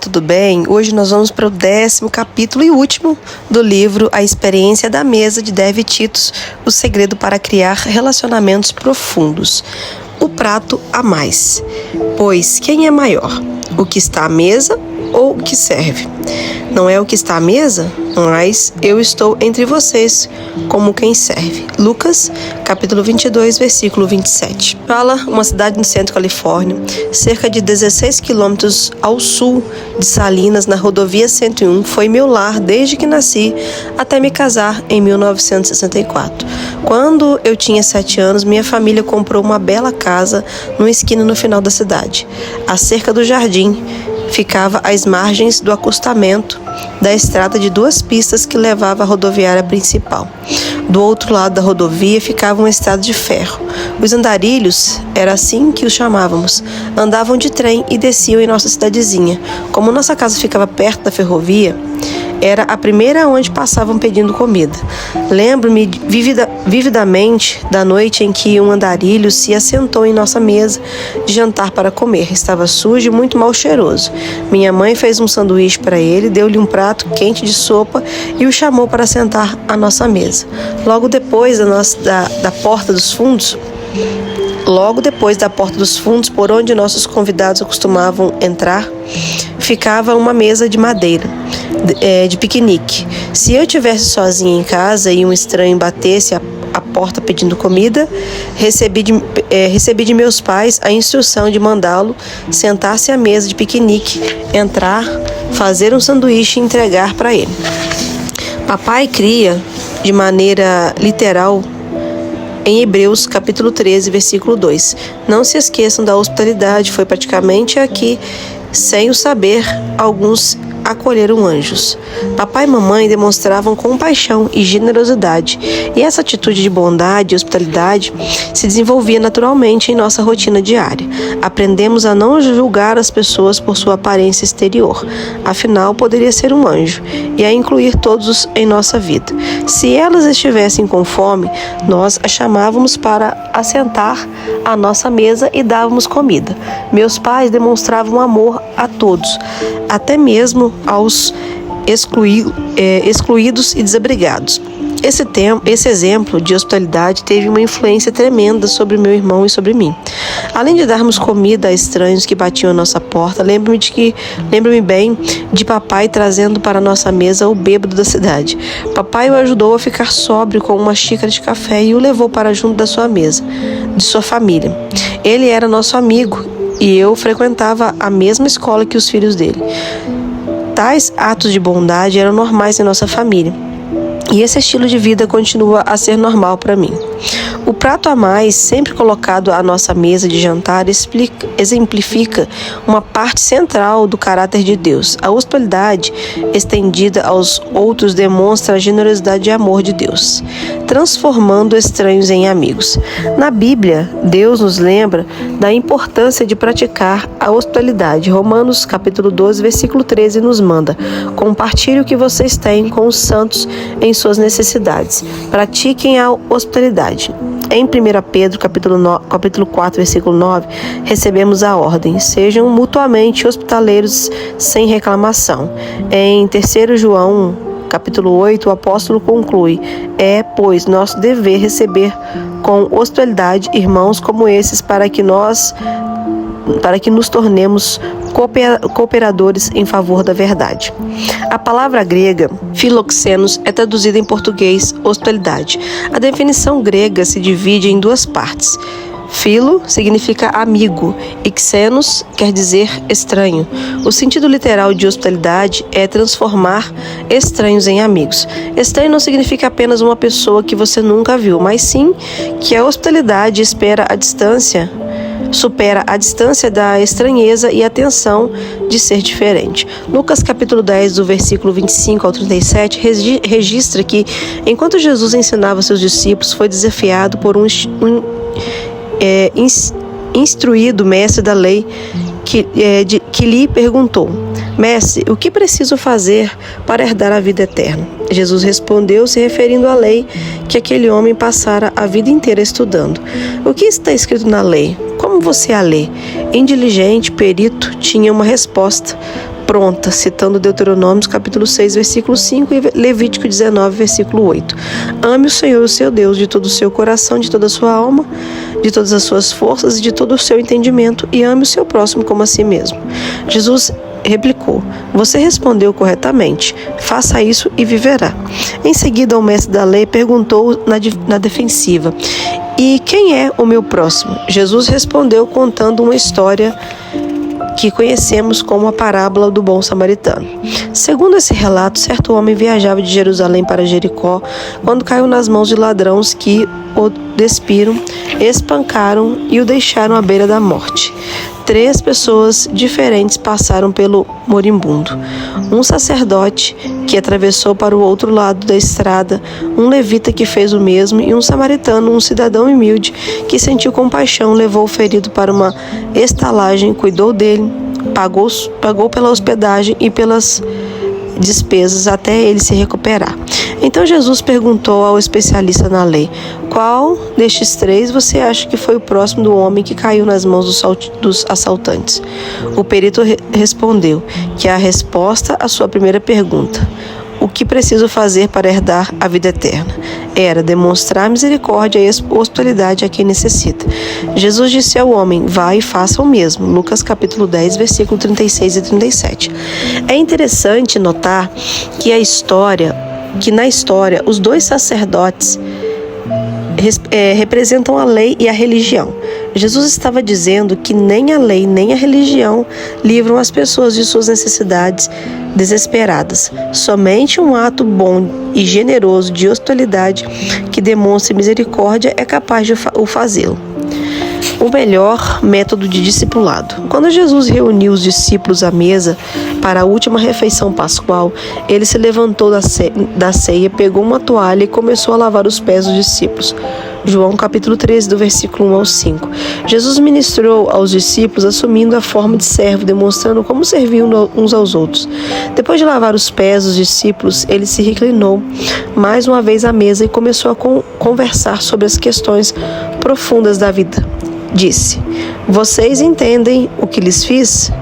tudo bem? Hoje nós vamos para o 10º capítulo e último do livro A Experiência da Mesa, de Dev Titus, o segredo para criar relacionamentos profundos. O prato a mais. Pois quem é maior, o que está à mesa ou o que serve? Não é o que está à mesa, mas eu estou entre vocês como quem serve. Lucas, capítulo 22, versículo 27. Fala, uma cidade no centro da Califórnia, cerca de 16 quilômetros ao sul de Salinas, na rodovia 101, foi meu lar desde que nasci até me casar em 1964. Quando eu tinha 7 anos, minha família comprou uma bela casa numa esquina no final da cidade. A cerca do jardim ficava às margens do acostamento da estrada de 2 pistas que levava à rodoviária principal. Do outro lado da rodovia ficava uma estrada de ferro. Os andarilhos, era assim que os chamávamos, andavam de trem e desciam em nossa cidadezinha. Como nossa casa ficava perto da ferrovia, era a primeira onde passavam pedindo comida. Lembro-me vividamente da noite em que um andarilho se assentou em nossa mesa de jantar para comer. Estava sujo e muito mal cheiroso. Minha mãe fez um sanduíche para ele, deu-lhe um prato quente de sopa e o chamou para sentar à nossa mesa. Logo depois da porta dos fundos, por onde nossos convidados costumavam entrar, ficava uma mesa de madeira, de piquenique. Se eu estivesse sozinha em casa e um estranho batesse a porta pedindo comida, recebi de meus pais a instrução de mandá-lo sentar-se à mesa de piquenique, entrar, fazer um sanduíche e entregar para ele. Papai cria de maneira literal em Hebreus, capítulo 13, versículo 2. Não se esqueçam da hospitalidade, foi praticamente aqui, sem o saber, alguns acolheram anjos. Papai e mamãe demonstravam compaixão e generosidade, e essa atitude de bondade e hospitalidade se desenvolvia naturalmente em nossa rotina diária. Aprendemos a não julgar as pessoas por sua aparência exterior, afinal poderia ser um anjo, e a incluir todos em nossa vida. Se elas estivessem com fome, nós as chamávamos para assentar à nossa mesa e dávamos comida. Meus pais demonstravam amor a todos, até mesmo aos excluídos e desabrigados. Esse exemplo de hospitalidade teve uma influência tremenda sobre meu irmão e sobre mim. Além de darmos comida a estranhos que batiam à nossa porta, lembro-me bem de papai trazendo para a nossa mesa o bêbado da cidade. Papai o ajudou a ficar sóbrio com uma xícara de café e o levou para junto da sua mesa, de sua família. Ele era nosso amigo e eu frequentava a mesma escola que os filhos dele. Tais atos de bondade eram normais em nossa família. E esse estilo de vida continua a ser normal para mim. O prato a mais, sempre colocado à nossa mesa de jantar, exemplifica uma parte central do caráter de Deus. A hospitalidade estendida aos outros demonstra a generosidade e amor de Deus, transformando estranhos em amigos. Na Bíblia, Deus nos lembra da importância de praticar a hospitalidade. Romanos, capítulo 12, versículo 13, nos manda: compartilhe o que vocês têm com os santos em suas necessidades. Pratiquem a hospitalidade. Em 1 Pedro, capítulo 4, versículo 9, recebemos a ordem: sejam mutuamente hospitaleiros sem reclamação. Em 3 João, capítulo 8, o apóstolo conclui: é, pois, nosso dever receber com hospitalidade irmãos como esses, para que nos tornemos cooperadores em favor da verdade. A palavra grega philoxenos é traduzida em português hospitalidade. A definição grega se divide em 2 partes. Philo significa amigo e xenos quer dizer estranho. O sentido literal de hospitalidade é transformar estranhos em amigos. Estranho não significa apenas uma pessoa que você nunca viu, mas sim que a hospitalidade supera a distância da estranheza e a tensão de ser diferente. Lucas capítulo 10, do versículo 25 ao 37, registra que, enquanto Jesus ensinava seus discípulos, foi desafiado por um instruído mestre da lei que lhe perguntou: Mestre, o que preciso fazer para herdar a vida eterna? Jesus respondeu, se referindo à lei que aquele homem passara a vida inteira estudando. O que está escrito na lei? Como você a lê? Indiligente, perito, tinha uma resposta pronta, citando Deuteronômio capítulo 6, versículo 5 e Levítico 19, versículo 8. Ame o Senhor, o seu Deus, de todo o seu coração, de toda a sua alma, de todas as suas forças e de todo o seu entendimento, e ame o seu próximo como a si mesmo. Jesus replicou: você respondeu corretamente, faça isso e viverá. Em seguida, o mestre da lei perguntou na defensiva: e quem é o meu próximo? Jesus respondeu contando uma história que conhecemos como a parábola do bom samaritano. Segundo esse relato, certo homem viajava de Jerusalém para Jericó quando caiu nas mãos de ladrões que o despiram, espancaram e o deixaram à beira da morte. 3 pessoas diferentes passaram pelo moribundo. Um sacerdote que atravessou para o outro lado da estrada, um levita que fez o mesmo e um samaritano, um cidadão humilde que sentiu compaixão, levou o ferido para uma estalagem, cuidou dele, pagou pela hospedagem e pelas despesas até ele se recuperar. Então Jesus perguntou ao especialista na lei: qual destes 3 você acha que foi o próximo do homem que caiu nas mãos dos assaltantes? O perito respondeu que a resposta à sua primeira pergunta, o que preciso fazer para herdar a vida eterna, era demonstrar misericórdia e hospitalidade a quem necessita. Jesus disse ao homem: vai e faça o mesmo. Lucas capítulo 10, versículo 36 e 37. É interessante notar que na história os 2 sacerdotes representam a lei e a religião. Jesus estava dizendo que nem a lei nem a religião livram as pessoas de suas necessidades desesperadas. Somente um ato bom e generoso de hospitalidade que demonstre misericórdia é capaz de o fazê-lo. O melhor método de discipulado. Quando Jesus reuniu os discípulos à mesa para a última refeição pascual, ele se levantou da ceia, pegou uma toalha e começou a lavar os pés dos discípulos. João capítulo 13, do versículo 1 ao 5. Jesus ministrou aos discípulos assumindo a forma de servo, demonstrando como serviam uns aos outros. Depois de lavar os pés dos discípulos, ele se reclinou mais uma vez à mesa e começou a conversar sobre as questões profundas da vida. Disse: vocês entendem o que lhes fiz?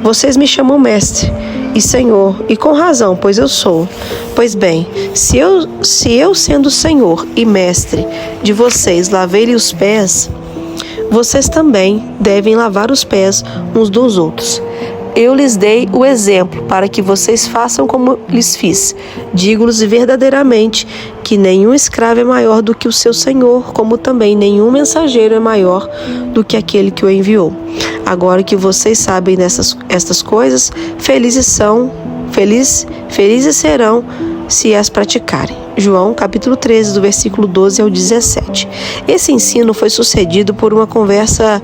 Vocês me chamam mestre e Senhor, e com razão, pois eu sou. Pois bem, se eu sendo Senhor e mestre de vocês, lavei-lhe os pés, vocês também devem lavar os pés uns dos outros. Eu lhes dei o exemplo para que vocês façam como lhes fiz. Digo-lhes verdadeiramente que nenhum escravo é maior do que o seu senhor, como também nenhum mensageiro é maior do que aquele que o enviou. Agora que vocês sabem estas coisas, felizes serão se as praticarem. João capítulo 13, do versículo 12 ao 17. Esse ensino foi sucedido por uma conversa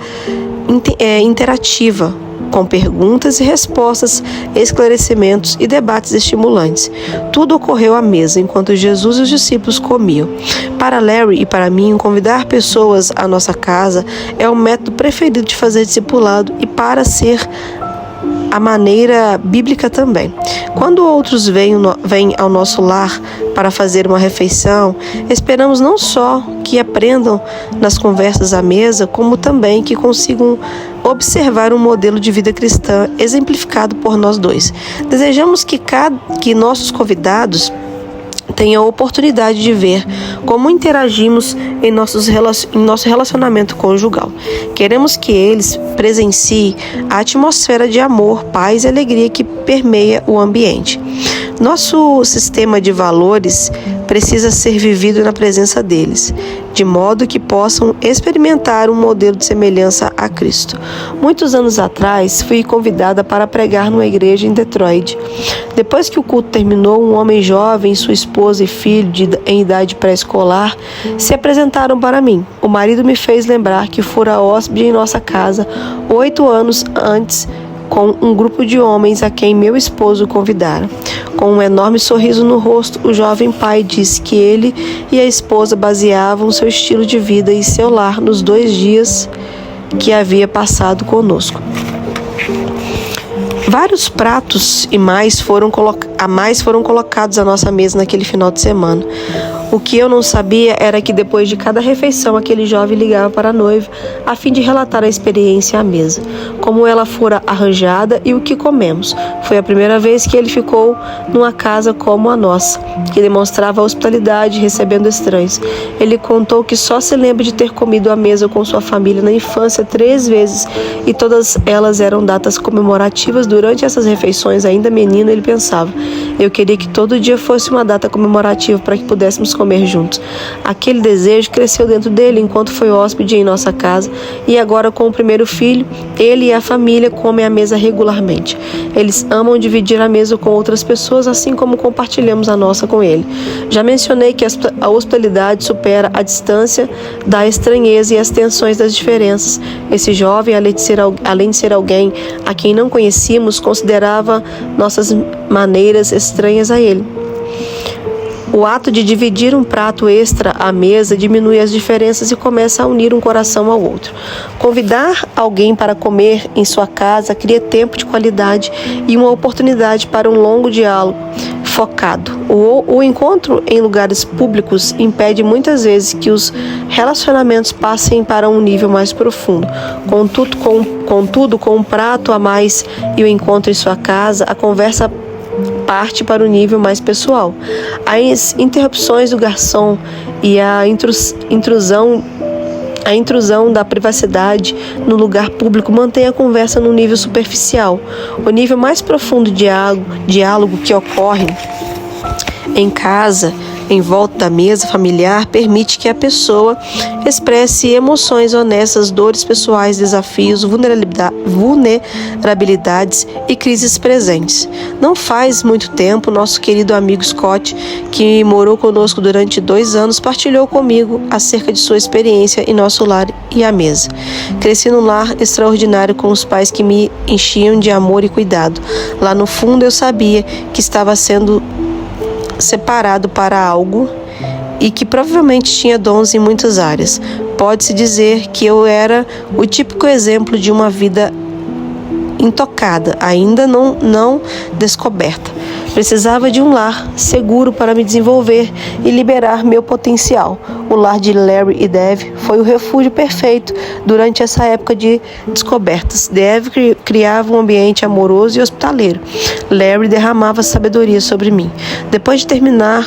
interativa, com perguntas e respostas, esclarecimentos e debates estimulantes. Tudo ocorreu à mesa, enquanto Jesus e os discípulos comiam. Para Larry e para mim, convidar pessoas à nossa casa é o método preferido de fazer discipulado e para ser a maneira bíblica também. Quando outros vêm ao nosso lar para fazer uma refeição, esperamos não só que aprendam nas conversas à mesa, como também que consigam observar um modelo de vida cristã exemplificado por nós 2. Desejamos que nossos convidados tenham a oportunidade de ver como interagimos em nosso relacionamento conjugal. Queremos que eles presenciem a atmosfera de amor, paz e alegria que permeia o ambiente. Nosso sistema de valores precisa ser vivido na presença deles, de modo que possam experimentar um modelo de semelhança a Cristo. Muitos anos atrás, fui convidada para pregar numa igreja em Detroit. Depois que o culto terminou, um homem jovem, sua esposa e filho em idade pré-escolar se apresentaram para mim. O marido me fez lembrar que fora hóspede em nossa casa 8 anos antes, com um grupo de homens a quem meu esposo convidara. Com um enorme sorriso no rosto, o jovem pai disse que ele e a esposa baseavam seu estilo de vida e seu lar nos 2 dias que havia passado conosco. Vários pratos a mais foram colocados à nossa mesa naquele final de semana. O que eu não sabia era que depois de cada refeição aquele jovem ligava para a noiva a fim de relatar a experiência à mesa, como ela fora arranjada e o que comemos. Foi a primeira vez que ele ficou numa casa como a nossa, que demonstrava hospitalidade recebendo estranhos. Ele contou que só se lembra de ter comido à mesa com sua família na infância 3 vezes e todas elas eram datas comemorativas. Durante essas refeições, ainda menino, ele pensava: eu queria que todo dia fosse uma data comemorativa para que pudéssemos comer juntos. Aquele desejo cresceu dentro dele enquanto foi hóspede em nossa casa e agora, com o primeiro filho, ele e a família comem à mesa regularmente. Eles amam dividir a mesa com outras pessoas, assim como compartilhamos a nossa com ele. Já mencionei que a hospitalidade supera a distância da estranheza e as tensões das diferenças. Esse jovem, além de ser alguém a quem não conhecíamos, considerava nossas maneiras estranhas a ele. O ato de dividir um prato extra à mesa diminui as diferenças e começa a unir um coração ao outro. Convidar alguém para comer em sua casa cria tempo de qualidade e uma oportunidade para um longo diálogo focado. O encontro em lugares públicos impede muitas vezes que os relacionamentos passem para um nível mais profundo. Contudo, com um prato a mais e o encontro em sua casa, a conversa parte para o nível mais pessoal. As interrupções do garçom e a intrusão da privacidade no lugar público mantém a conversa num nível superficial. O nível mais profundo de diálogo que ocorre em casa, em volta da mesa familiar, permite que a pessoa expresse emoções honestas, dores pessoais, desafios, vulnerabilidades e crises presentes. Não faz muito tempo, nosso querido amigo Scott, que morou conosco durante 2 anos, partilhou comigo acerca de sua experiência em nosso lar e à mesa. Cresci num lar extraordinário com os pais que me enchiam de amor e cuidado. Lá no fundo eu sabia que estava sendo separado para algo e que provavelmente tinha dons em muitas áreas. Pode-se dizer que eu era o típico exemplo de uma vida intocada, ainda não descoberta. Precisava de um lar seguro para me desenvolver e liberar meu potencial. O lar de Larry e Dev foi o refúgio perfeito durante essa época de descobertas. Dev criava um ambiente amoroso e hospitaleiro. Larry derramava sabedoria sobre mim. Depois de terminar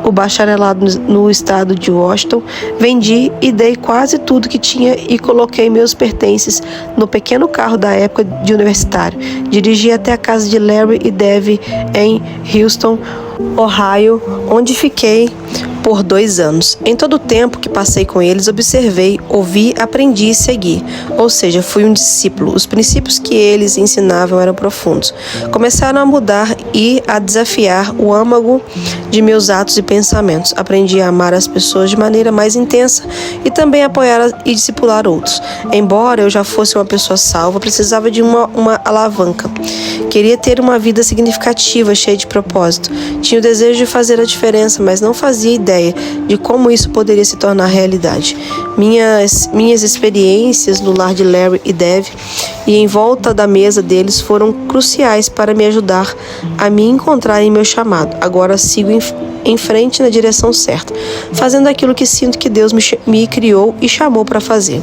o bacharelado no estado de Washington, vendi e dei quase tudo que tinha e coloquei meus pertences no pequeno carro da época de universitário. Dirigi até a casa de Larry e Dev em Houston, Ohio, onde fiquei por 2 anos. Em todo o tempo que passei com eles, observei, ouvi, aprendi e segui. Ou seja, fui um discípulo. Os princípios que eles ensinavam eram profundos. Começaram a mudar e a desafiar o âmago de meus atos e pensamentos. Aprendi a amar as pessoas de maneira mais intensa e também apoiar e discipular outros. Embora eu já fosse uma pessoa salva, precisava de uma alavanca. Queria ter uma vida significativa, cheia de propósito. Tinha o desejo de fazer a diferença, mas não fazia ideia de como isso poderia se tornar realidade. Minhas experiências no lar de Larry e Dev e em volta da mesa deles foram cruciais para me ajudar a me encontrar em meu chamado. Agora sigo em frente na direção certa, fazendo aquilo que sinto que Deus me criou e chamou para fazer.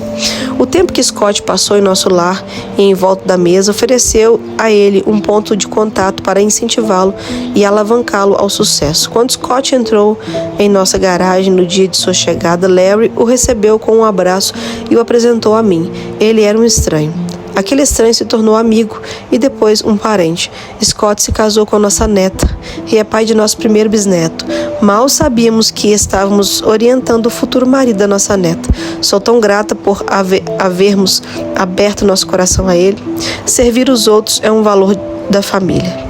O tempo que Scott passou em nosso lar e em volta da mesa ofereceu a ele um ponto de contato para incentivá-lo e alavancá-lo ao sucesso. Quando Scott entrou em nossa garagem no dia de sua chegada, Larry o recebeu com um abraço e o apresentou a mim. Ele era um estranho. Aquele estranho se tornou amigo e depois um parente. Scott se casou com nossa neta e é pai de nosso primeiro bisneto. Mal sabíamos que estávamos orientando o futuro marido da nossa neta. Sou tão grata por havermos aberto nosso coração a ele. Servir os outros é um valor da família.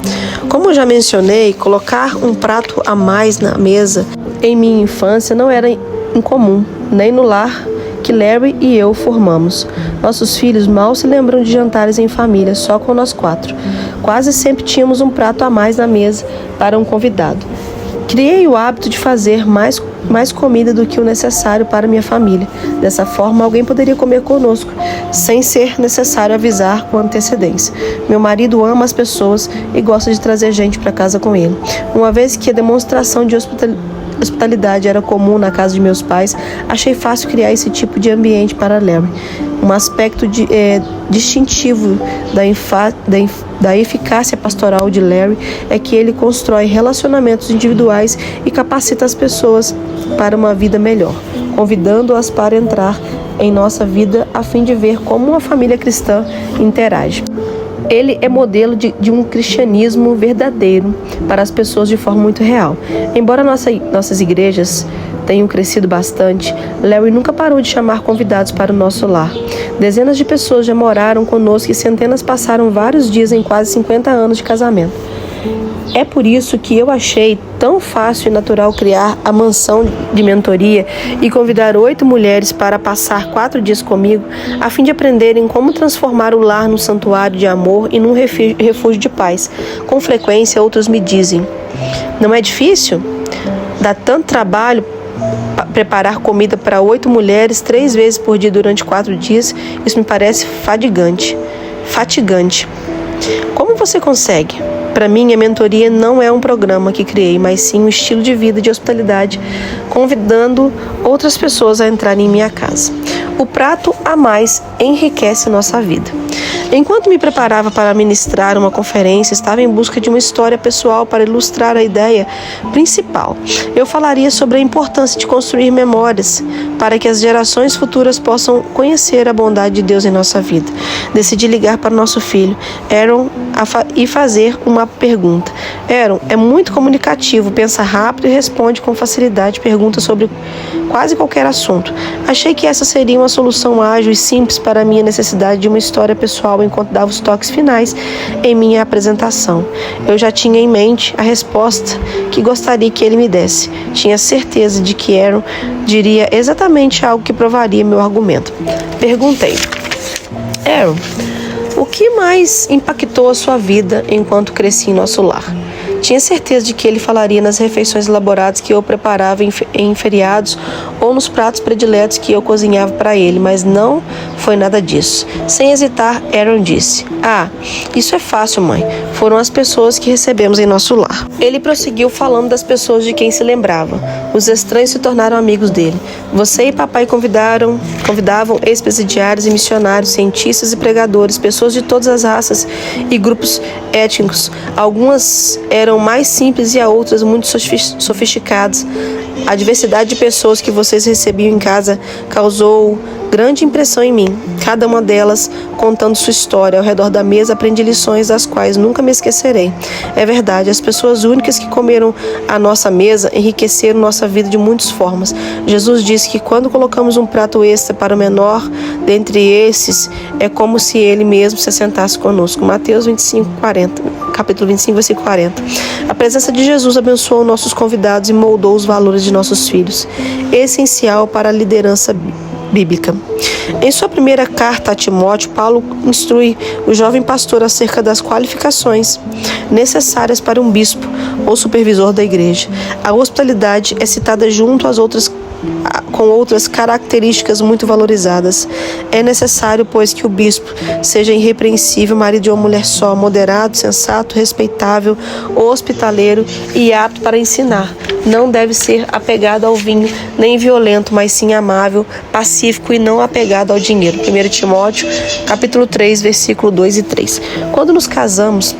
Como já mencionei, colocar um prato a mais na mesa em minha infância não era incomum, nem no lar que Larry e eu formamos. Nossos filhos mal se lembram de jantares em família, só com nós 4. Quase sempre tínhamos um prato a mais na mesa para um convidado. Criei o hábito de fazer mais comida do que o necessário para minha família. Dessa forma, alguém poderia comer conosco, sem ser necessário avisar com antecedência. Meu marido ama as pessoas e gosta de trazer gente para casa com ele. Uma vez que a demonstração de hospitalidade era comum na casa de meus pais, achei fácil criar esse tipo de ambiente para Larry. Um aspecto distintivo da eficácia pastoral de Larry é que ele constrói relacionamentos individuais e capacita as pessoas para uma vida melhor, convidando-as para entrar em nossa vida a fim de ver como uma família cristã interage. Ele é modelo de um cristianismo verdadeiro para as pessoas de forma muito real. Embora nossas igrejas tenham crescido bastante, Larry nunca parou de chamar convidados para o nosso lar. Dezenas de pessoas já moraram conosco e centenas passaram vários dias em quase 50 anos de casamento. É por isso que eu achei tão fácil e natural criar a mansão de mentoria e convidar 8 mulheres para passar 4 dias comigo, a fim de aprenderem como transformar o lar num santuário de amor e num refúgio de paz. Com frequência, outros me dizem: não é difícil? Dá tanto trabalho preparar comida para 8 mulheres 3 vezes por dia durante 4 dias? Isso me parece fatigante. Como você consegue? Para mim, a mentoria não é um programa que criei, mas sim um estilo de vida de hospitalidade, convidando outras pessoas a entrarem em minha casa. O prato a mais enriquece nossa vida. Enquanto me preparava para ministrar uma conferência, estava em busca de uma história pessoal para ilustrar a ideia principal. Eu falaria sobre a importância de construir memórias para que as gerações futuras possam conhecer a bondade de Deus em nossa vida. Decidi ligar para nosso filho, Aaron, e fazer uma pergunta. Aaron é muito comunicativo, pensa rápido e responde com facilidade perguntas sobre quase qualquer assunto. Achei que essa seria uma solução ágil e simples para a minha necessidade de uma história pessoal enquanto dava os toques finais em minha apresentação. Eu já tinha em mente a resposta que gostaria que ele me desse. Tinha certeza de que Aaron diria exatamente algo que provaria meu argumento. Perguntei: Aaron, o que mais impactou a sua vida enquanto cresci em nosso lar? Tinha certeza de que ele falaria nas refeições elaboradas que eu preparava em feriados ou nos pratos prediletos que eu cozinhava para ele, mas não foi nada disso. Sem hesitar, Aaron disse: isso é fácil, mãe. Foram as pessoas que recebemos em nosso lar. Ele prosseguiu falando das pessoas de quem se lembrava. Os estranhos se tornaram amigos dele. Você e papai convidavam ex-presidiários e missionários, cientistas e pregadores, pessoas de todas as raças e grupos étnicos. Algumas eram mais simples e outras muito sofisticadas. A diversidade de pessoas que vocês recebiam em casa causou grande impressão em mim. Cada uma delas contando sua história. Ao redor da mesa aprendi lições das quais nunca me esquecerei. É verdade, as pessoas únicas que comeram à nossa mesa enriqueceram nossa vida de muitas formas. Jesus disse que quando colocamos um prato extra para o menor dentre esses, é como se ele mesmo se assentasse conosco. Mateus 25:40, capítulo 25, versículo 40. A presença de Jesus abençoou nossos convidados e moldou os valores de nossos filhos, essencial para a liderança bíblica. Em sua primeira carta a Timóteo, Paulo instrui o jovem pastor acerca das qualificações necessárias para um bispo ou supervisor da igreja. A hospitalidade é citada junto às outras com outras características muito valorizadas. É necessário, pois, que o bispo seja irrepreensível, marido de uma mulher só, moderado, sensato, respeitável, hospitaleiro e apto para ensinar. Não deve ser apegado ao vinho, nem violento, mas sim amável, pacífico e não apegado ao dinheiro. 1 Timóteo, capítulo 3, versículo 2 e 3. Quando nos casamos,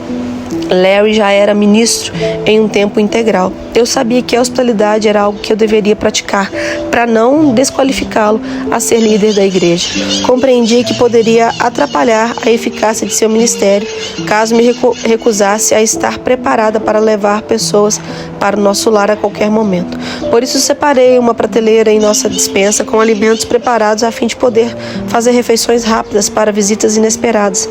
Larry já era ministro em um tempo integral. Eu sabia que a hospitalidade era algo que eu deveria praticar para não desqualificá-lo a ser líder da igreja. Compreendi que poderia atrapalhar a eficácia de seu ministério caso me recusasse a estar preparada para levar pessoas para o nosso lar a qualquer momento. Por isso separei uma prateleira em nossa despensa com alimentos preparados a fim de poder fazer refeições rápidas para visitas inesperadas.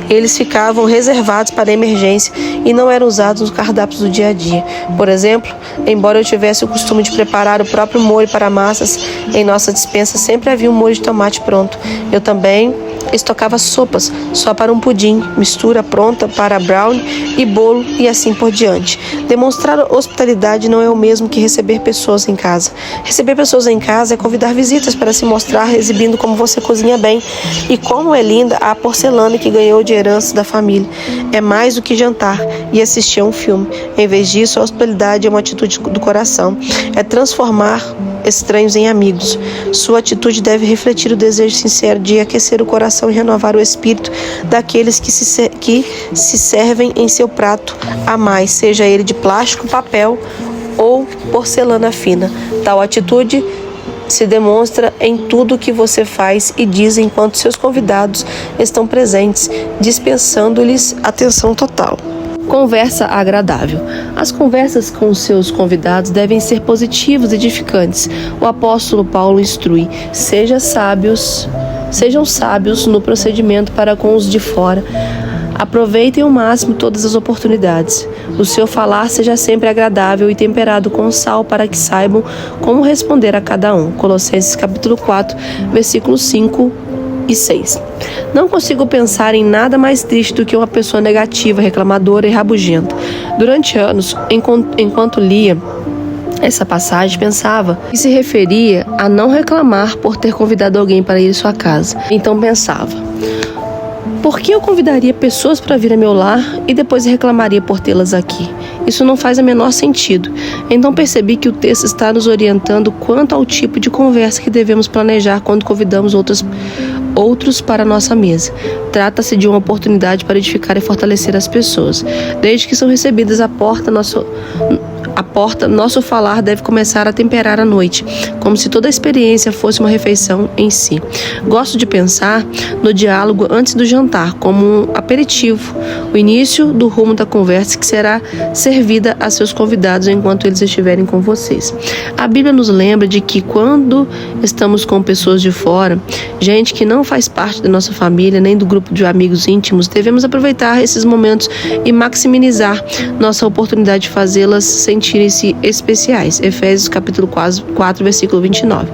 Eles ficavam reservados para emergência e não eram usados nos cardápios do dia a dia. Por exemplo, embora eu tivesse o costume de preparar o próprio molho para massas, em nossa despensa sempre havia um molho de tomate pronto. Eu também estocava sopas só para um pudim, mistura pronta para brownie e bolo e assim por diante. Demonstrar hospitalidade não é o mesmo que receber pessoas em casa. Receber pessoas em casa é convidar visitas para se mostrar, exibindo como você cozinha bem e como é linda a porcelana que ganhou de herança da família. É mais do que jantar e assistir a um filme. Em vez disso, a hospitalidade é uma atitude do coração. É transformar estranhos em amigos. Sua atitude deve refletir o desejo sincero de aquecer o coração e renovar o espírito daqueles que se servem em seu prato a mais, seja ele de plástico, papel ou porcelana fina. Tal atitude se demonstra em tudo que você faz e diz enquanto seus convidados estão presentes, dispensando-lhes atenção total. Conversa agradável. As conversas com seus convidados devem ser positivas e edificantes. O apóstolo Paulo instrui: sejam sábios no procedimento para com os de fora. Aproveitem ao máximo todas as oportunidades. O seu falar seja sempre agradável e temperado com sal para que saibam como responder a cada um. Colossenses capítulo 4, versículos 5 e 6. Não consigo pensar em nada mais triste do que uma pessoa negativa, reclamadora e rabugenta. Durante anos, enquanto lia essa passagem, pensava que se referia a não reclamar por ter convidado alguém para ir à sua casa. Então pensava: por que eu convidaria pessoas para vir a meu lar e depois reclamaria por tê-las aqui? Isso não faz o menor sentido. Então percebi que o texto está nos orientando quanto ao tipo de conversa que devemos planejar quando convidamos outros para a nossa mesa. Trata-se de uma oportunidade para edificar e fortalecer as pessoas. Desde que são recebidas à porta, nosso falar deve começar a temperar a noite, como se toda a experiência fosse uma refeição em si. Gosto de pensar no diálogo antes do jantar, como um aperitivo, o início do rumo da conversa que será servida a seus convidados enquanto eles estiverem com vocês. A Bíblia nos lembra de que quando estamos com pessoas de fora, gente que não faz parte da nossa família, nem do grupo de amigos íntimos, devemos aproveitar esses momentos e maximizar nossa oportunidade de fazê-las sentirem-se especiais. Efésios capítulo 4, versículo 29.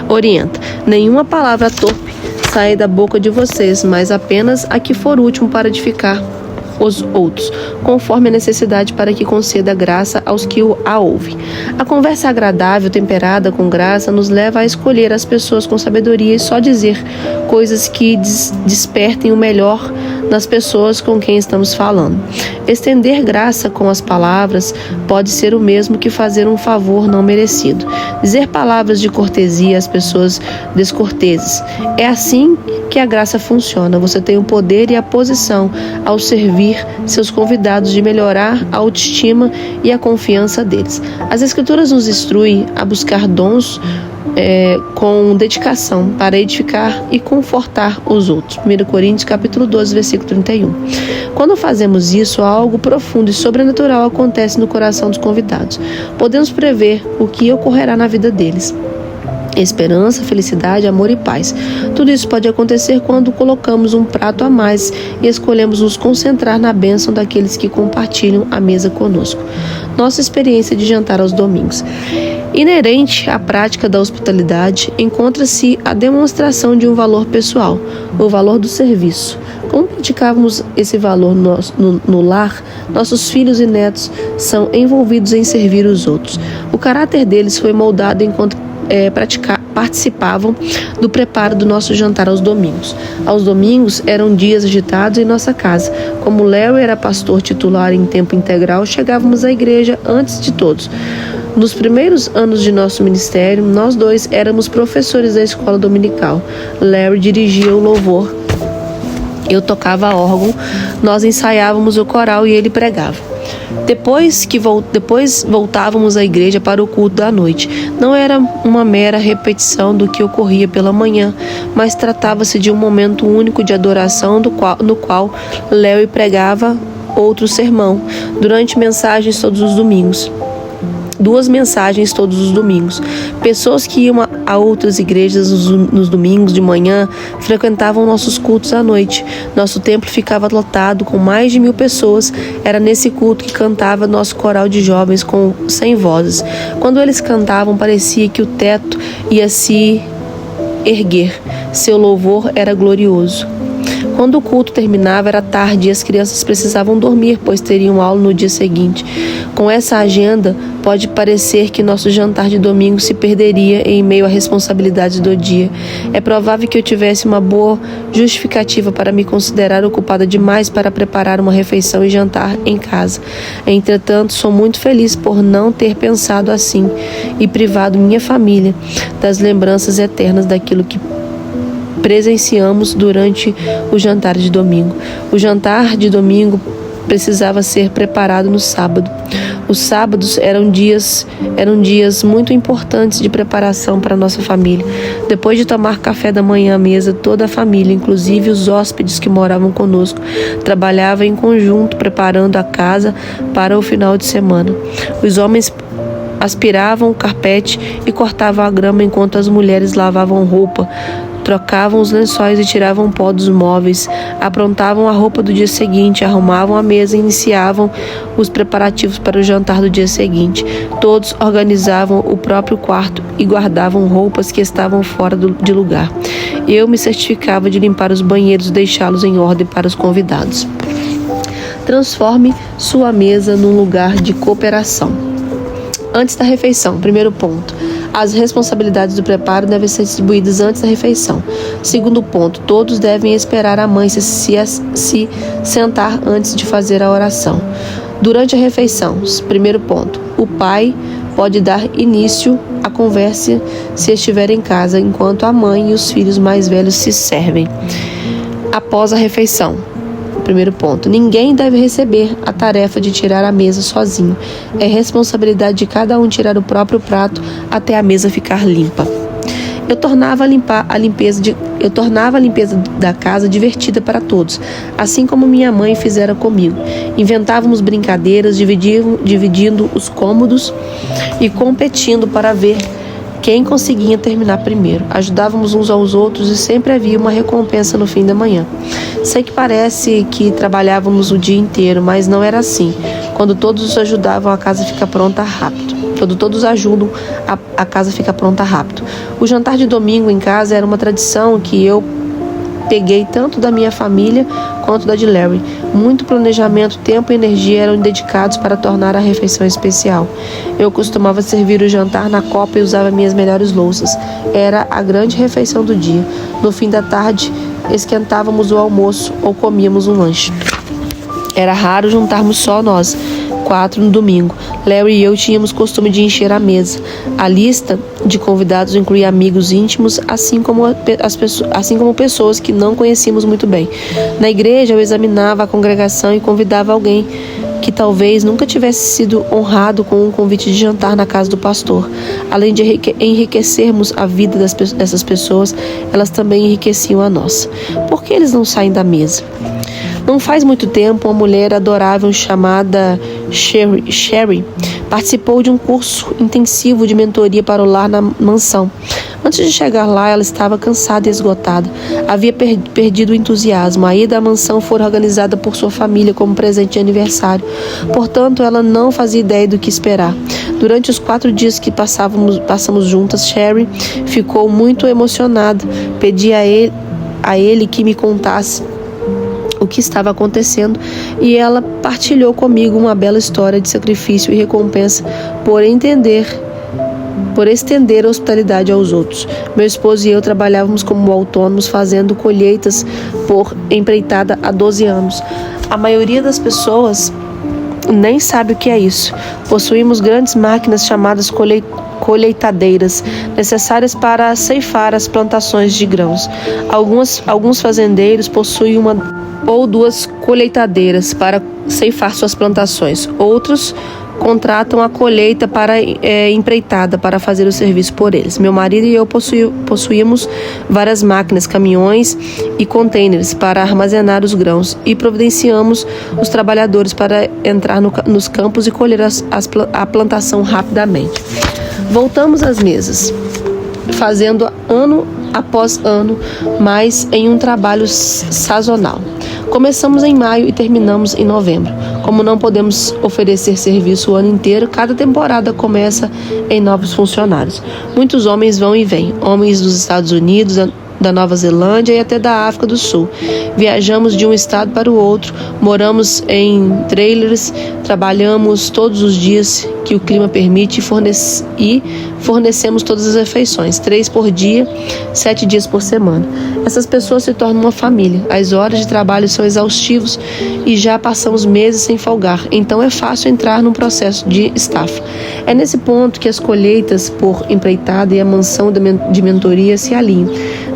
Orienta: nenhuma palavra torpe saia da boca de vocês, mas apenas a que for útil para edificar os outros, conforme a necessidade, para que conceda graça aos que a ouvem. A conversa agradável, temperada com graça, nos leva a escolher as pessoas com sabedoria e só dizer coisas que despertem o melhor das pessoas com quem estamos falando. Estender graça com as palavras pode ser o mesmo que fazer um favor não merecido. Dizer palavras de cortesia às pessoas descorteses. É assim que a graça funciona. Você tem o poder e a posição ao servir seus convidados de melhorar a autoestima e a confiança deles. As Escrituras nos instruem a buscar dons com dedicação para edificar e confortar os outros. 1 Coríntios capítulo 12, versículo 31. Quando fazemos isso, algo profundo e sobrenatural acontece no coração dos convidados. Podemos prever o que ocorrerá na vida deles. Esperança, felicidade, amor e paz. Tudo isso pode acontecer quando colocamos um prato a mais e escolhemos nos concentrar na bênção daqueles que compartilham a mesa conosco. Nossa experiência de jantar aos domingos. Inerente à prática da hospitalidade, encontra-se a demonstração de um valor pessoal, o valor do serviço. Como praticávamos esse valor no lar, nossos filhos e netos são envolvidos em servir os outros. O caráter deles foi moldado enquanto participavam do preparo do nosso jantar aos domingos. Aos domingos eram dias agitados em nossa casa. Como Larry era pastor titular em tempo integral, chegávamos à igreja antes de todos. Nos primeiros anos de nosso ministério, nós dois éramos professores da escola dominical. Larry dirigia o louvor, eu tocava órgão, nós ensaiávamos o coral e ele pregava. Depois voltávamos à igreja para o culto da noite. Não era uma mera repetição do que ocorria pela manhã, mas tratava-se de um momento único de adoração no qual Larry pregava outro sermão, durante mensagens todos os domingos. 2 mensagens todos os domingos. Pessoas que iam a outras igrejas nos domingos de manhã frequentavam nossos cultos à noite. Nosso templo ficava lotado com mais de 1000 pessoas. Era nesse culto que cantava nosso coral de jovens com 100 vozes. Quando eles cantavam, parecia que o teto ia se erguer. Seu louvor era glorioso. Quando o culto terminava, era tarde e as crianças precisavam dormir, pois teriam aula no dia seguinte. Com essa agenda, pode parecer que nosso jantar de domingo se perderia em meio à responsabilidade do dia. É provável que eu tivesse uma boa justificativa para me considerar ocupada demais para preparar uma refeição e jantar em casa. Entretanto, sou muito feliz por não ter pensado assim e privado minha família das lembranças eternas daquilo que presenciamos durante o jantar de domingo. O jantar de domingo precisava ser preparado no sábado. Os sábados eram dias muito importantes de preparação para a nossa família. Depois de tomar café da manhã à mesa, toda a família, inclusive os hóspedes que moravam conosco, trabalhava em conjunto preparando a casa para o final de semana. Os homens aspiravam o carpete e cortavam a grama enquanto as mulheres lavavam roupa, trocavam os lençóis e tiravam pó dos móveis, aprontavam a roupa do dia seguinte, arrumavam a mesa e iniciavam os preparativos para o jantar do dia seguinte. Todos organizavam o próprio quarto e guardavam roupas que estavam fora de lugar. Eu me certificava de limpar os banheiros e deixá-los em ordem para os convidados. Transforme sua mesa num lugar de cooperação. Antes da refeição, primeiro ponto. As responsabilidades do preparo devem ser distribuídas antes da refeição. Segundo ponto, todos devem esperar a mãe se sentar antes de fazer a oração. Durante a refeição, primeiro ponto, o pai pode dar início à conversa se estiver em casa, enquanto a mãe e os filhos mais velhos se servem. Após a refeição, primeiro ponto, ninguém deve receber a tarefa de tirar a mesa sozinho. É responsabilidade de cada um tirar o próprio prato até a mesa ficar limpa. Eu tornava a limpeza da casa divertida para todos, assim como minha mãe fizera comigo. Inventávamos brincadeiras, dividindo os cômodos e competindo para ver quem conseguia terminar primeiro. Ajudávamos uns aos outros e sempre havia uma recompensa no fim da manhã. Sei que parece que trabalhávamos o dia inteiro, mas não era assim. Quando todos ajudavam, a casa fica pronta rápido. Quando todos ajudam, a casa fica pronta rápido. O jantar de domingo em casa era uma tradição que eu peguei tanto da minha família quanto da de Larry. Muito planejamento, tempo e energia eram dedicados para tornar a refeição especial. Eu costumava servir o jantar na copa e usava minhas melhores louças. Era a grande refeição do dia. No fim da tarde, esquentávamos o almoço ou comíamos um lanche. Era raro juntarmos só nós, 4 no domingo. Larry e eu tínhamos costume de encher a mesa. A lista de convidados incluía amigos íntimos, assim como pessoas que não conhecíamos muito bem. Na igreja, eu examinava a congregação e convidava alguém que talvez nunca tivesse sido honrado com um convite de jantar na casa do pastor. Além de enriquecermos a vida dessas pessoas, elas também enriqueciam a nossa. Por que eles não saem da mesa? Não faz muito tempo, uma mulher adorável chamada Sherry participou de um curso intensivo de mentoria para o lar na mansão. Antes de chegar lá, ela estava cansada e esgotada. Havia perdido o entusiasmo. A ida à mansão foi organizada por sua família como presente de aniversário. Portanto, ela não fazia ideia do que esperar. Durante os 4 dias que passamos juntas, Sherry ficou muito emocionada. Pedi a ele que me contasse o que estava acontecendo e ela partilhou comigo uma bela história de sacrifício e recompensa por estender a hospitalidade aos outros. Meu esposo e eu trabalhávamos como autônomos fazendo colheitas por empreitada há 12 anos. A maioria das pessoas nem sabe o que é isso. Possuímos grandes máquinas chamadas colheitadeiras, necessárias para ceifar as plantações de grãos. Alguns fazendeiros possuem uma ou 2 colheitadeiras para ceifar suas plantações. Outros contratam a colheita para empreitada para fazer o serviço por eles. Meu marido e eu possuímos várias máquinas, caminhões e containers para armazenar os grãos e providenciamos os trabalhadores para entrar nos campos e colher a plantação rapidamente. Voltamos às mesas, fazendo ano após ano, mas em um trabalho sazonal. Começamos em maio e terminamos em novembro. Como não podemos oferecer serviço o ano inteiro, cada temporada começa em novos funcionários. Muitos homens vão e vêm, homens dos Estados Unidos, da Nova Zelândia e até da África do Sul. Viajamos de um estado para o outro, moramos em trailers, trabalhamos todos os dias que o clima permite e fornecemos todas as refeições, 3 por dia, 7 dias por semana. Essas pessoas se tornam uma família. As horas de trabalho são exaustivos e já passamos meses sem folgar, então é fácil entrar num processo de estafa. É nesse ponto que as colheitas por empreitada e a mansão de mentoria se alinham.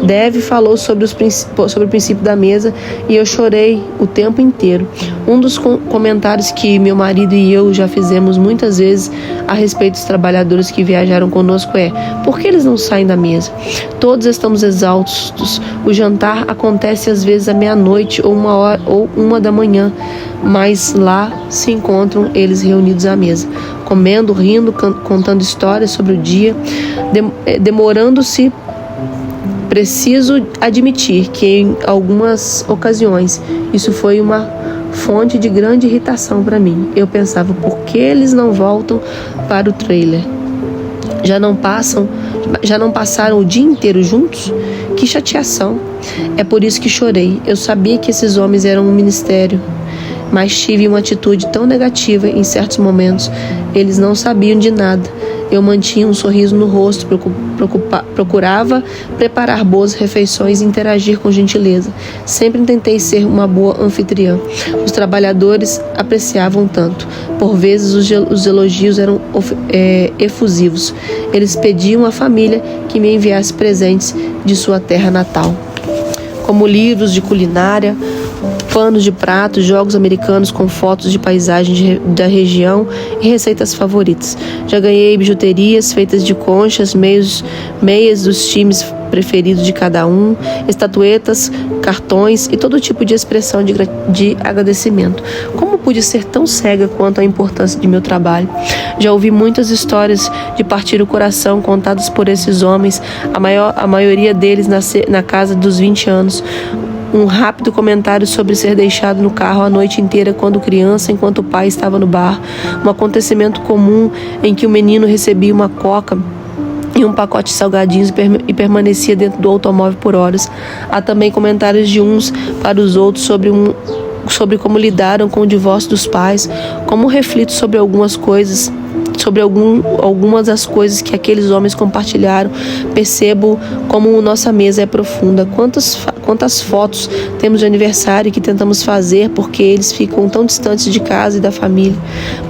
Dev falou sobre o princípio da mesa e eu chorei o tempo inteiro. Um dos comentários que meu marido e eu já fizemos muitas vezes a respeito dos trabalhadores que viajaram conosco é: por que eles não saem da mesa? Todos estamos exaustos. O jantar acontece às vezes à meia-noite ou 1 da manhã, mas lá se encontram eles reunidos à mesa, comendo, rindo, contando histórias sobre o dia, demorando-se. Preciso admitir que em algumas ocasiões isso foi uma fonte de grande irritação para mim. Eu pensava: por que eles não voltam para o trailer? Já não passaram o dia inteiro juntos? Que chateação! É por isso que chorei. Eu sabia que esses homens eram um ministério, mas tive uma atitude tão negativa em certos momentos. Eles não sabiam de nada. Eu mantinha um sorriso no rosto, procurava preparar boas refeições e interagir com gentileza. Sempre tentei ser uma boa anfitriã. Os trabalhadores apreciavam tanto. Por vezes os elogios eram efusivos. Eles pediam à família que me enviasse presentes de sua terra natal, como livros de culinária, panos de prato, jogos americanos com fotos de paisagens da região e receitas favoritas. Já ganhei bijuterias feitas de conchas, meias dos times preferidos de cada um, estatuetas, cartões e todo tipo de expressão de agradecimento. Como pude ser tão cega quanto à importância de meu trabalho? Já ouvi muitas histórias de partir o coração contadas por esses homens, a maioria deles na casa dos 20 anos. Um rápido comentário sobre ser deixado no carro a noite inteira quando criança, enquanto o pai estava no bar. Um acontecimento comum em que o menino recebia uma coca e um pacote de salgadinhos e permanecia dentro do automóvel por horas. Há também comentários de uns para os outros sobre como lidaram com o divórcio dos pais. Como reflito sobre algumas das coisas que aqueles homens compartilharam, percebo como nossa mesa é profunda. Quantas fotos temos de aniversário que tentamos fazer porque eles ficam tão distantes de casa e da família.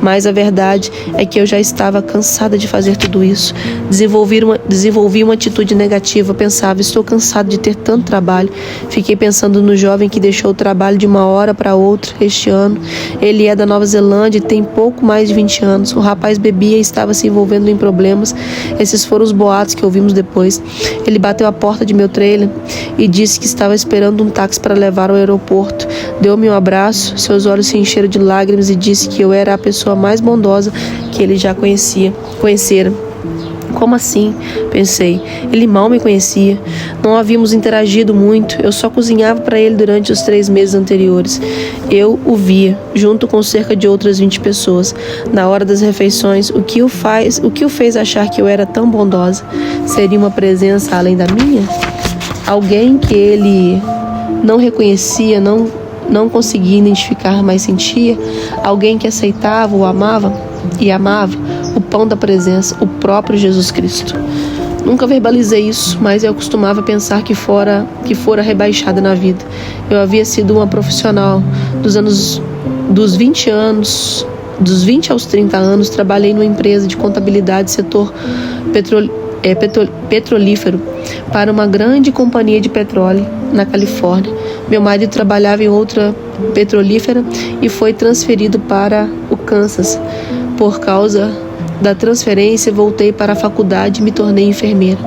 Mas a verdade é que eu já estava cansada de fazer tudo isso. Desenvolvi uma atitude negativa. Pensava: estou cansado de ter tanto trabalho. Fiquei pensando no jovem que deixou o trabalho de uma hora para outra este ano. Ele é da Nova Zelândia e tem pouco mais de 20 anos. O rapaz bebia e estava se envolvendo em problemas. Esses foram os boatos que ouvimos depois. Ele bateu a porta de meu trailer e disse que estava esperando um táxi para levar ao aeroporto. Deu-me um abraço, seus olhos se encheram de lágrimas e disse que eu era a pessoa mais bondosa que ele já conhecera. Como assim? Pensei. Ele mal me conhecia. Não havíamos interagido muito. Eu só cozinhava para ele durante os 3 meses anteriores. Eu o via, junto com cerca de outras 20 pessoas. Na hora das refeições, o que o fez achar que eu era tão bondosa? Seria uma presença além da minha? Alguém que ele não reconhecia, não conseguia identificar, mas sentia? Alguém que aceitava ou amava? E amava o pão da presença, o próprio Jesus Cristo. Nunca verbalizei isso, mas eu costumava pensar que fora rebaixada na vida. Eu havia sido uma profissional dos 20 aos 30 anos, trabalhei numa empresa de contabilidade, setor petrolífero, para uma grande companhia de petróleo na Califórnia. Meu marido trabalhava em outra petrolífera e foi transferido para o Kansas. Por causa da transferência, voltei para a faculdade e me tornei enfermeira.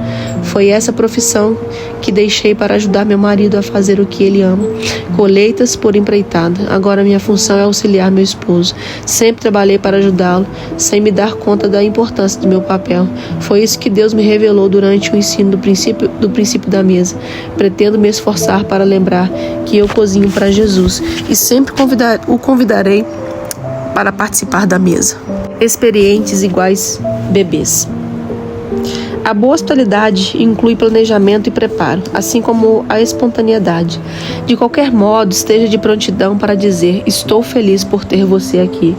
Foi essa profissão que deixei para ajudar meu marido a fazer o que ele ama. Colheitas por empreitada. Agora minha função é auxiliar meu esposo. Sempre trabalhei para ajudá-lo, sem me dar conta da importância do meu papel. Foi isso que Deus me revelou durante o ensino do princípio da mesa. Pretendo me esforçar para lembrar que eu cozinho para Jesus e sempre o convidarei para participar da mesa. Experientes iguais bebês. A boa hospitalidade inclui planejamento e preparo, assim como a espontaneidade. De qualquer modo, esteja de prontidão para dizer: estou feliz por ter você aqui.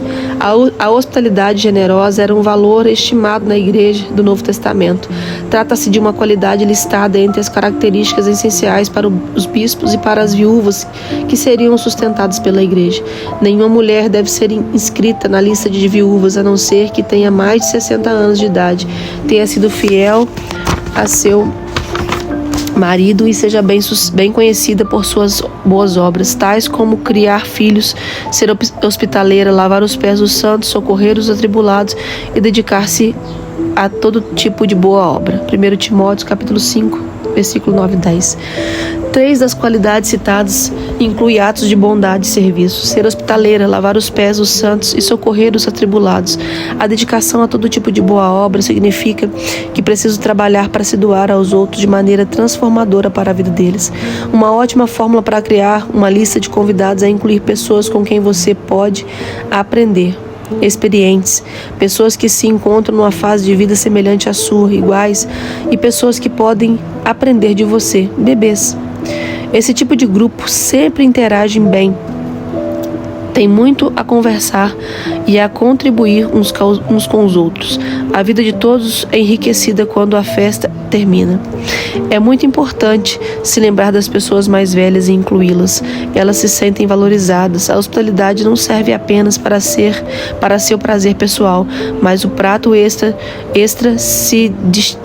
A hospitalidade generosa era um valor estimado na Igreja do Novo Testamento. Trata-se de uma qualidade listada entre as características essenciais para os bispos e para as viúvas que seriam sustentadas pela Igreja. Nenhuma mulher deve ser inscrita na lista de viúvas, a não ser que tenha mais de 60 anos de idade, tenha sido fiel a seu marido e seja bem conhecida por suas boas obras, tais como criar filhos, ser hospitaleira, lavar os pés dos santos, socorrer os atribulados e dedicar-se a todo tipo de boa obra. 1 Timóteo, capítulo 5, versículo 9 e 10. 3 das qualidades citadas incluem atos de bondade e serviço: ser hospitaleira, lavar os pés dos santos e socorrer os atribulados. A dedicação a todo tipo de boa obra significa que preciso trabalhar para se doar aos outros de maneira transformadora para a vida deles. Uma ótima fórmula para criar uma lista de convidados é incluir pessoas com quem você pode aprender. Experientes, pessoas que se encontram numa fase de vida semelhante à sua, iguais, e pessoas que podem aprender de você, bebês. Esse tipo de grupo sempre interagem bem, tem muito a conversar e a contribuir uns com os outros. A vida de todos é enriquecida quando a festa termina. É muito importante se lembrar das pessoas mais velhas e incluí-las. Elas se sentem valorizadas. A hospitalidade não serve apenas para seu prazer pessoal, mas o prato extra se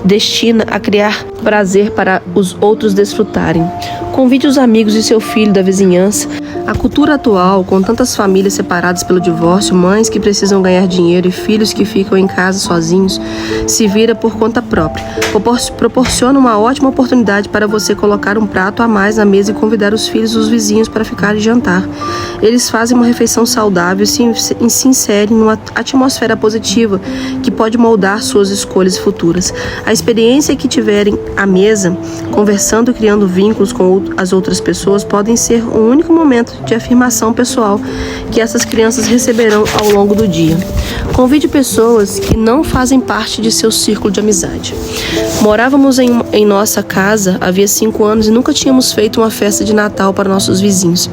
destina a criar prazer para os outros desfrutarem. Convide os amigos e seu filho da vizinhança. A cultura atual, com tantas famílias separadas pelo divórcio, mães que precisam ganhar dinheiro e filhos que ficam em casa sozinhos, se vira por conta própria. Proporciona uma ótima oportunidade para você colocar um prato a mais na mesa e convidar os filhos e os vizinhos para ficarem jantar. Eles fazem uma refeição saudável e se inserem numa atmosfera positiva que pode moldar suas escolhas futuras. A experiência que tiverem à mesa, conversando e criando vínculos com as outras pessoas, podem ser o único momento de afirmação pessoal que essas crianças receberão ao longo do dia. Convide pessoas que não fazem parte de seu círculo de amizade. Morávamos em nossa casa havia 5 anos e nunca tínhamos feito uma festa de Natal para nossos vizinhos.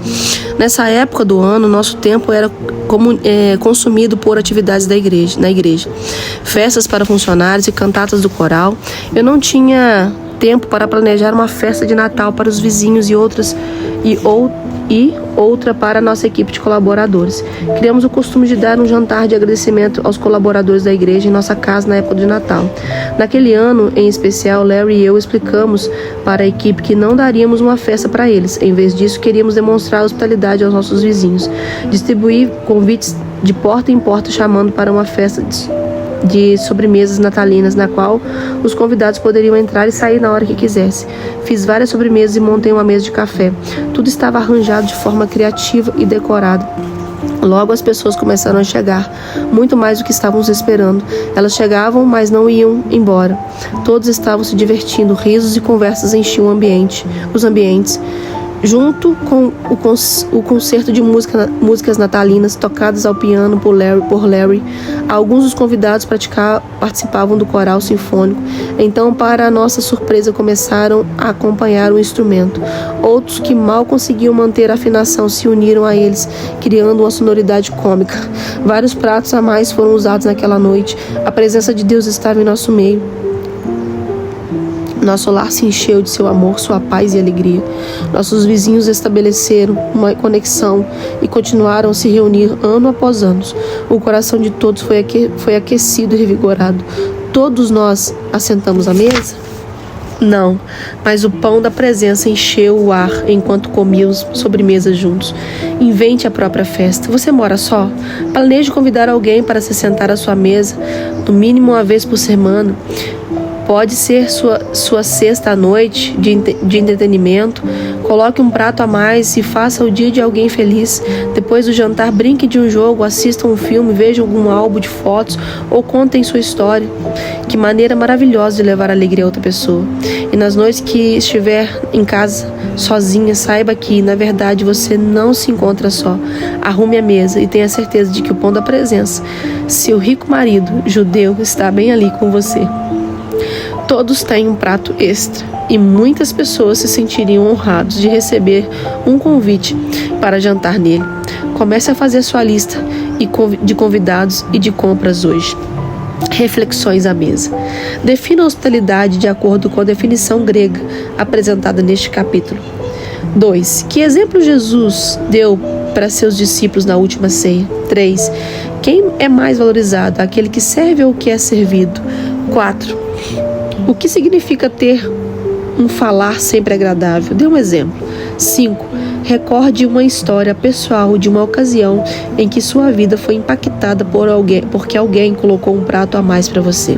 Nessa época do ano, nosso tempo era consumido por atividades na igreja. Festas para funcionários e cantatas do coral. Eu não tinha tempo para planejar uma festa de Natal para os vizinhos e outra para a nossa equipe de colaboradores. Criamos o costume de dar um jantar de agradecimento aos colaboradores da igreja em nossa casa na época de Natal. Naquele ano, em especial, Larry e eu explicamos para a equipe que não daríamos uma festa para eles. Em vez disso, queríamos demonstrar hospitalidade aos nossos vizinhos. Distribuir convites de porta em porta chamando para uma festa de sobremesas natalinas, na qual os convidados poderiam entrar e sair na hora que quisessem. Fiz várias sobremesas e montei uma mesa de café. Tudo estava arranjado de forma criativa e decorado. Logo as pessoas começaram a chegar, muito mais do que estávamos esperando. Elas chegavam, mas não iam embora. Todos estavam se divertindo, risos e conversas enchiam os ambientes. Junto com o concerto de músicas natalinas tocadas ao piano por Larry, alguns dos convidados participavam do coral sinfônico. Então, para a nossa surpresa, começaram a acompanhar o instrumento. Outros que mal conseguiam manter a afinação se uniram a eles, criando uma sonoridade cômica. Vários pratos a mais foram usados naquela noite. A presença de Deus estava em nosso meio. Nosso lar se encheu de seu amor, sua paz e alegria. Nossos vizinhos estabeleceram uma conexão e continuaram a se reunir ano após ano. O coração de todos foi aquecido e revigorado. Todos nós assentamos à mesa? Não, mas o pão da presença encheu o ar enquanto comíamos sobremesa juntos. Invente a própria festa. Você mora só? Planeje convidar alguém para se sentar à sua mesa, no mínimo uma vez por semana. Pode ser sua sexta noite de entretenimento. Coloque um prato a mais e faça o dia de alguém feliz. Depois do jantar, brinque de um jogo, assista um filme, veja algum álbum de fotos ou contem sua história. Que maneira maravilhosa de levar alegria a outra pessoa. E nas noites que estiver em casa, sozinha, saiba que, na verdade, você não se encontra só. Arrume a mesa e tenha certeza de que o pão da presença, seu rico marido judeu, está bem ali com você. Todos têm um prato extra e muitas pessoas se sentiriam honrados de receber um convite para jantar nele. Comece a fazer sua lista de convidados e de compras hoje. Reflexões à mesa. Defina a hospitalidade de acordo com a definição grega apresentada neste capítulo. 2. Que exemplo Jesus deu para seus discípulos na última ceia? 3. Quem é mais valorizado, aquele que serve ou o que é servido? 4. O que significa ter um falar sempre agradável? Dê um exemplo. 5. Recorde uma história pessoal de uma ocasião em que sua vida foi impactada porque alguém colocou um prato a mais para você.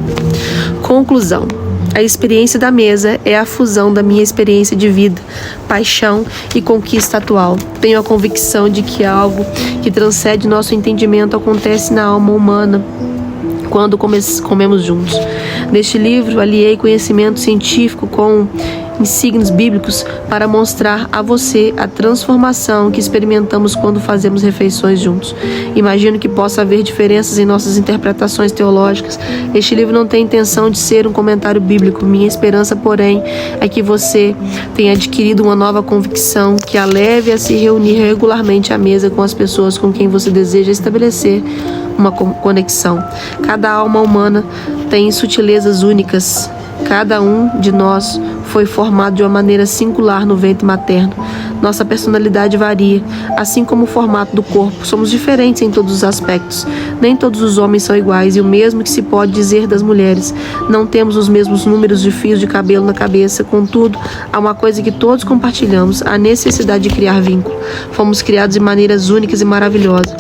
Conclusão. A experiência da mesa é a fusão da minha experiência de vida, paixão e conquista atual. Tenho a convicção de que algo que transcende nosso entendimento acontece na alma humana quando comemos juntos. Neste livro, aliei conhecimento científico com insígnios bíblicos para mostrar a você a transformação que experimentamos quando fazemos refeições juntos. Imagino que possa haver diferenças em nossas interpretações teológicas. Este livro não tem intenção de ser um comentário bíblico. Minha esperança, porém, é que você tenha adquirido uma nova convicção que a leve a se reunir regularmente à mesa com as pessoas com quem você deseja estabelecer uma conexão. Cada alma humana tem sutilezas únicas. Cada um de nós foi formado de uma maneira singular no ventre materno. Nossa personalidade varia, assim como o formato do corpo. Somos diferentes em todos os aspectos. Nem todos os homens são iguais, e o mesmo que se pode dizer das mulheres. Não temos os mesmos números de fios de cabelo na cabeça. Contudo, há uma coisa que todos compartilhamos: a necessidade de criar vínculo. Fomos criados de maneiras únicas e maravilhosas.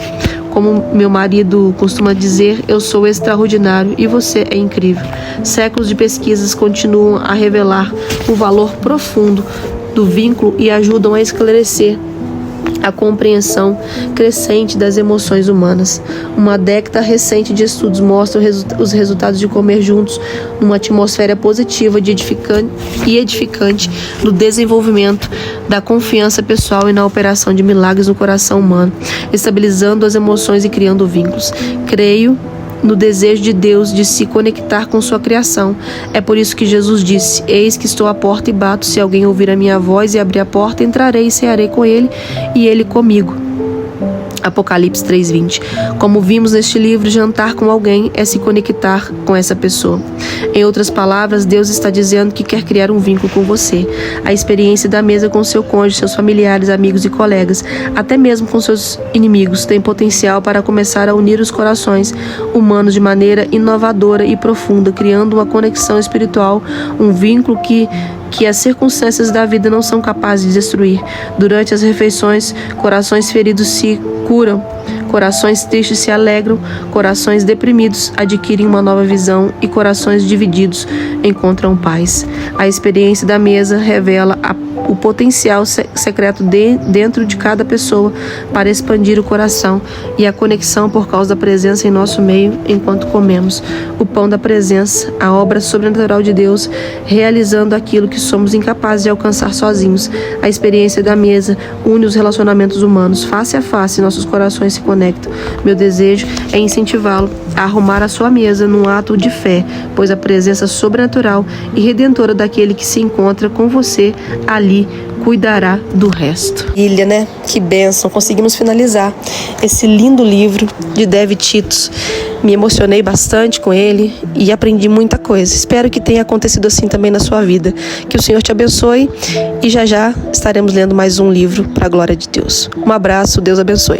Como meu marido costuma dizer, eu sou extraordinário e você é incrível. Séculos de pesquisas continuam a revelar o valor profundo do vínculo e ajudam a esclarecer a compreensão crescente das emoções humanas. Uma década recente de estudos mostra os resultados de comer juntos numa atmosfera positiva e edificante no desenvolvimento da confiança pessoal e na operação de milagres no coração humano, estabilizando as emoções e criando vínculos. Creio no desejo de Deus de se conectar com sua criação. É por isso que Jesus disse: eis que estou à porta e bato. Se alguém ouvir a minha voz e abrir a porta, entrarei e cearei com ele e ele comigo. Apocalipse 3:20. Como vimos neste livro, jantar com alguém é se conectar com essa pessoa. Em outras palavras, Deus está dizendo que quer criar um vínculo com você. A experiência da mesa com seu cônjuge, seus familiares, amigos e colegas, até mesmo com seus inimigos, tem potencial para começar a unir os corações humanos de maneira inovadora e profunda, criando uma conexão espiritual, um vínculo que as circunstâncias da vida não são capazes de destruir. Durante as refeições, corações feridos se curam, corações tristes se alegram, corações deprimidos adquirem uma nova visão e corações divididos encontram paz. A experiência da mesa revela o potencial secreto dentro de cada pessoa para expandir o coração e a conexão por causa da presença em nosso meio enquanto comemos. O pão da presença, a obra sobrenatural de Deus, realizando aquilo que somos incapazes de alcançar sozinhos. A experiência da mesa une os relacionamentos humanos. Face a face, nossos corações se conectam. Meu desejo é incentivá-lo a arrumar a sua mesa num ato de fé, pois a presença sobrenatural e redentora daquele que se encontra com você ali cuidará do resto. Ilha, né? Que bênção! Conseguimos finalizar esse lindo livro de Dev Titus. Me emocionei bastante com ele e aprendi muita coisa. Espero que tenha acontecido assim também na sua vida. Que o Senhor te abençoe e já estaremos lendo mais um livro para a glória de Deus. Um abraço, Deus abençoe.